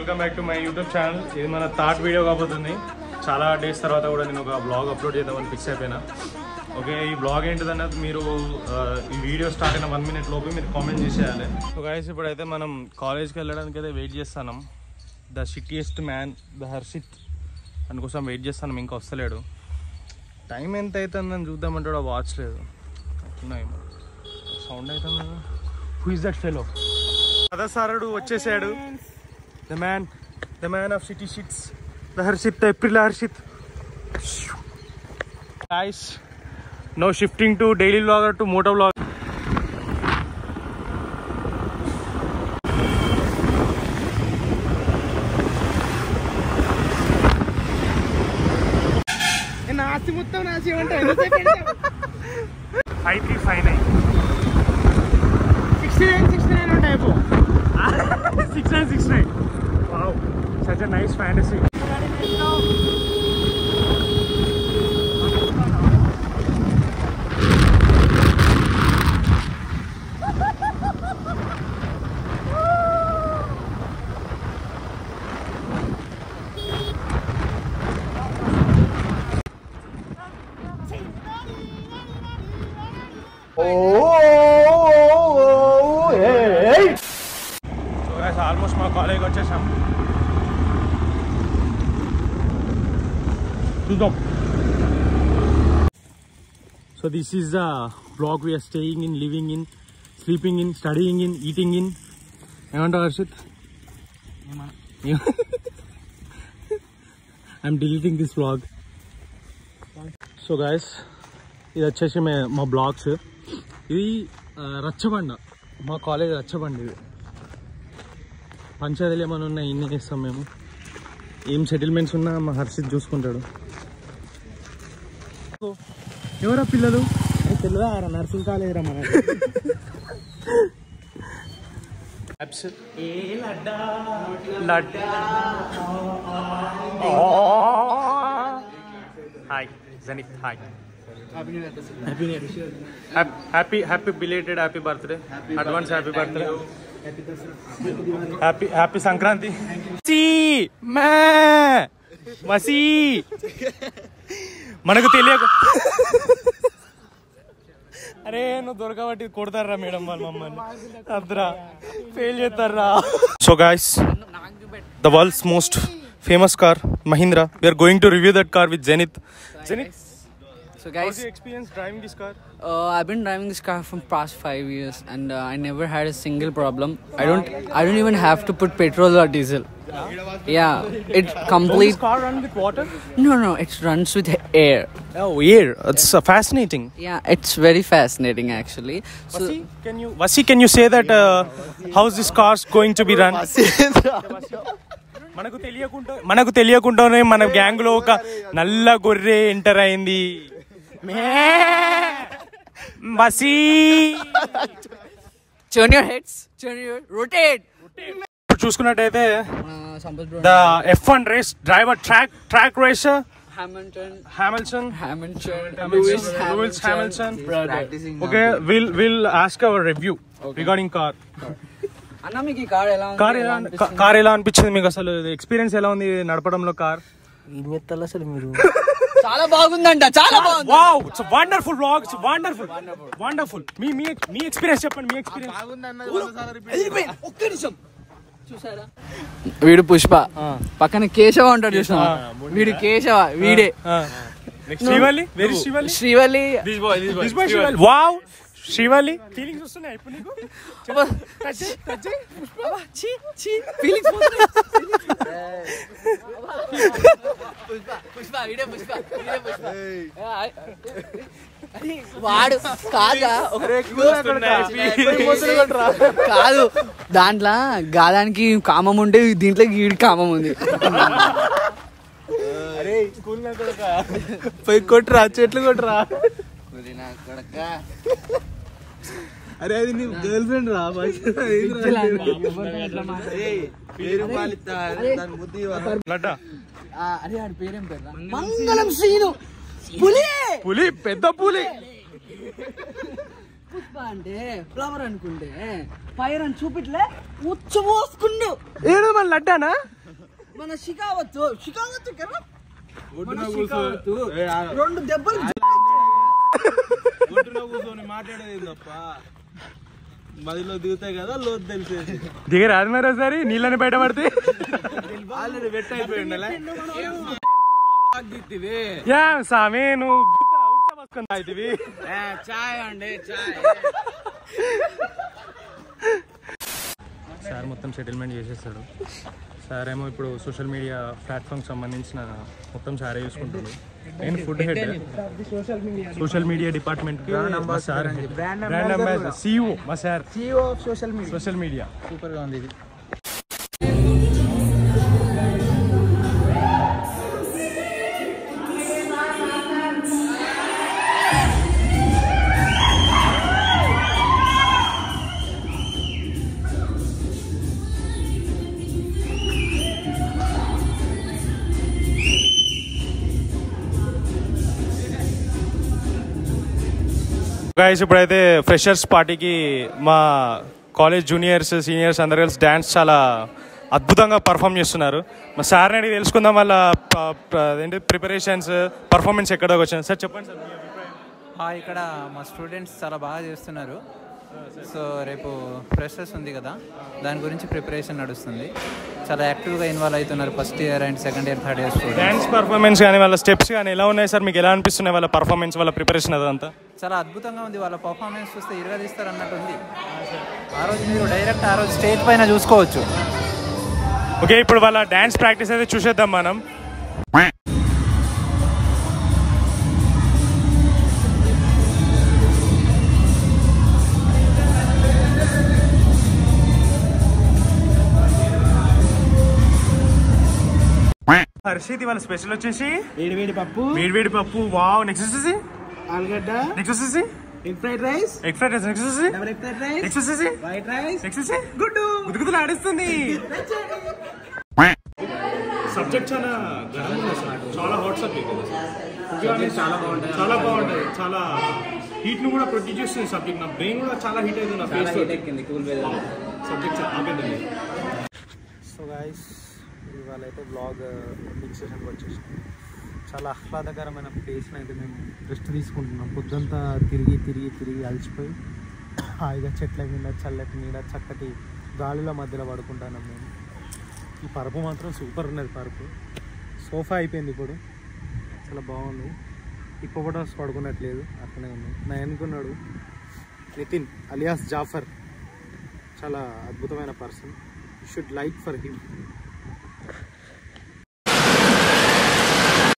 Welcome back to my YouTube channel. ఇది మన third video కాబోతుంది. చాలా డేస్ తర్వాత కూడా నేను ఒక బ్లాగ్ అప్లోడ్ చేద్దామని ఫిక్స్ అయిపోయినా. ఓకే, ఈ బ్లాగ్ ఏంటిదన్నది మీరు ఈ వీడియో స్టార్ట్ అయిన 1 minute లోపు మీరు కామెంట్ చేసేయాలి. సో గైస్, ఇప్పుడైతే మనం కాలేజ్కి వెళ్ళడానికి అయితే వెయిట్ చేస్తున్నాం. ద షిట్టియెస్ట్ మ్యాన్ ద హర్షిత్ అందుకోసం వెయిట్ చేస్తాను. ఇంకా వస్తలేడు. టైం ఎంత అవుతుందని చూద్దామంటే కూడా వాచ్ లేదు. సౌండ్ అవుతుంది. Who is that fellow? పదసారుడు వచ్చేసాడు. The man of city shits, the Harshit, the April Harshit. Guys, no shifting to daily vlogger to moto vlogger. నాసి మొత్తం నాసి అంటే 5359 69 ఉంటాయి. 6969. Wow, such a nice fantasy. Almost మా కాలేజ్కి వచ్చేసాం. చూద్దాం. So this is the block we're staying in, living in, sleeping in, studying in, eating in. ఏమంటావు Harshit? I'm deleting this vlog. So guys, ఇది వచ్చేసి మా బ్లాగ్స్. ఇది రచ్చబండ, మా కాలేజ్ రచ్చబండ. ఇది పంచాయతీలు ఏమైనా ఉన్నా ఇన్ని చేస్తాం మేము. ఏం సెటిల్మెంట్స్ ఉన్నా మా హర్షిత్ చూసుకుంటాడు. ఎవరా పిల్లలు? తెలియదా? నర్సింగ్ కాలేజ్ రా మన. Hi Janith, hi. Happy belated happy birthday, advance happy birthday, happy Sankranti. మనకు తెలియక అరే నువ్వు దొరకబట్టి కొడతారా మేడం వాళ్ళు మమ్మల్ని. అద్రా ఫెయిల్ చేస్తారా. So guys, the world's most famous car, Mahindra. We are going to review that car with Zenith. So guys, how's your experience driving this car? I've been driving this car for past 5 years and I never had a single problem. I don't even have to put petrol or diesel. Yeah, it complete. Does this car run with water? No, it runs with air. Oh, air. It's fascinating. Yeah, it's very fascinating actually. So Vasi, can you say that how's this car going to be run? మనకు తెలియకుండానే మన gang లో ఒక నల్ల గొర్రె enter అయింది. బసీ, turn your heads, rotate. చూసుకున్నట్టయితే the F1 race driver, track racer Hamilton, Lewis Hamilton. Okay, we'll ask our review regarding car. అన్న మీకు ఈ కార్ ఎలా అనిపించింది? మీకు అసలు ఎక్స్పీరియన్స్ ఎలా ఉంది నడపడంలో కార్? అసలు మీరు చాలా బాగుందంట, చాలా బాగుంది. Wow, it's wonderful vlog, it's wonderful. Me experience చెప్పండి. మీ ఎక్స్పీరియన్స్. ఒక్క నిమిషం. చూసారా, వీడు పుష్ప, పక్కన కేశవ ఉంటాడు. చూసా, వీడు కేశవ, వీడే శ్రీవల్లి. శ్రీవల్లి. వావ్, శ్రీవల్లి. ఫీలింగ్స్ వస్తున్నాయి ఇప్పుడు నీకు? వాడు కాదు, దాంట్లో గాదానికి కామం ఉంటే దీంట్లో గీడి కామం ఉంది. పోయి కొట్టురా, చెట్లు కొట్టురా. అరే అది నీ గర్ల్ ఫ్రెండ్ రా. అరే ఆడి పేరేం పేరు? మంగళం శ్రీను. పులి, పెద్ద పులి. పుష్ప అంటే ఫ్లవర్ అనుకుంటే ఫైర్ అని చూపిట్లే ఉచ్చబోసుకుండు ఏదో మన లడ్డానా మన షికావత్తు రెండు దెబ్బలు కూర్చొని మాట్లాడేది తప్ప మదిలో దిగుతాయి కదా లోతు తెలిసేది దిగరాదు మరి ఒకసారి నీళ్ళని బయట పడితే ఆల్రెడీ వెట్ అయిపోయింది సామే నువ్వు ఉచ్చబోసుకుంది చాయ్ అండి చాయ్ సార్ మొత్తం సెటిల్మెంట్ చేసేస్తాడు. సార్ ఏమో ఇప్పుడు సోషల్ మీడియా ప్లాట్ఫామ్ సంబంధించిన మొత్తం సారే చూసుకుంటాడు. నేను food head social media department sir brand ambassador CEO మా sir CEO of social media super గా ఉంది ఇది. గైస్ ఇప్పుడైతే ఫ్రెషర్స్ పార్టీకి మా కాలేజ్ జూనియర్స్ సీనియర్స్ అందరు కలిసి డ్యాన్స్ చాలా అద్భుతంగా పర్ఫామ్ చేస్తున్నారు. మా సార్ని అడిగి తెలుసుకుందాం వాళ్ళ ఏంటి ప్రిపరేషన్స్ పర్ఫార్మెన్స్ ఎక్కడికి వచ్చాను. సార్ చెప్పండి సార్ మీ అభిప్రాయం. ఇక్కడ మా స్టూడెంట్స్ చాలా బాగా చేస్తున్నారు. సో రేపు ఫ్రెషర్స్ ఉంది కదా, దాని గురించి ప్రిపరేషన్ నడుస్తుంది. చాలా యాక్టివ్గా ఇన్వాల్వ్ అవుతున్నారు first year and second year third year students. Dance performance కానీ వాళ్ళ స్టెప్స్ కానీ ఎలా ఉన్నాయి సార్, మీకు ఎలా అనిపిస్తున్నాయి వాళ్ళ పర్ఫార్మెన్స్ వాళ్ళ ప్రిపరేషన్ అదంతా? చాలా అద్భుతంగా ఉంది. వాళ్ళ పర్ఫార్మెన్స్ చూస్తే ఇరగదీస్తారు అన్నట్టు ఉంది. ఆ రోజు మీరు డైరెక్ట్ ఆ రోజు స్టేజ్ పైన చూసుకోవచ్చు. ఓకే, ఇప్పుడు వాళ్ళ డ్యాన్స్ ప్రాక్టీస్ అయితే చూసేద్దాం మనం. హర్షిత్ వాళ్ళ స్పెషల్ వచ్చేసి వేడి పప్పు. వావ్. నెక్స్ట్ వచ్చేసి ఆలుగడ్డ, నెక్స్ట్ వచ్చేసి ఎగ్ ఫ్రైడ్ రైస్, నెక్స్ట్ వచ్చేసి double egg fried rice, next వచ్చేసి వైట్ రైస్, నెక్స్ట్ వచ్చేసి గుడ్డు. గుద్దుగుద్దులు ఆడిస్తుంది. సబ్జెక్ట్ చాలా చాలా హాట్ సబ్జెక్ట్. చాలా బాగుంటుంది. చాలా హీట్ ను కూడా ప్రొడ్యూస్ చేస్తుంది సబ్జెక్ట్. నా బ్రెయిన్ కూడా చాలా హీట్ అవుతుంది. నా ఫేస్ సబ్జెక్ట్ ఆపేదండి. సో గైస్ ఇవాళ అయితే బ్లాగ్ ఎండింగ్ సెషన్కి వచ్చేసాం. చాలా ఆహ్లాదకరమైన ప్లేస్ని అయితే మేము రెస్ట్ తీసుకుంటున్నాం. పొద్దుంతా తిరిగి అలసిపోయి హాయిగా చెట్ల కింద చల్లటి నీడ చక్కటి గాలిలో మధ్యలో పడుకుంటున్నాం మేము. ఈ పరుపు మాత్రం సూపర్ ఉన్నది. పరుపు సోఫా అయిపోయింది ఇప్పుడు, చాలా బాగుంది. హిప్పోపోటమస్ పడుకున్నట్లేదు, అట్లనే ఉంది. నేను అనుకున్నాడు నితిన్ అలియాస్ జాఫర్, చాలా అద్భుతమైన person. You should like for him.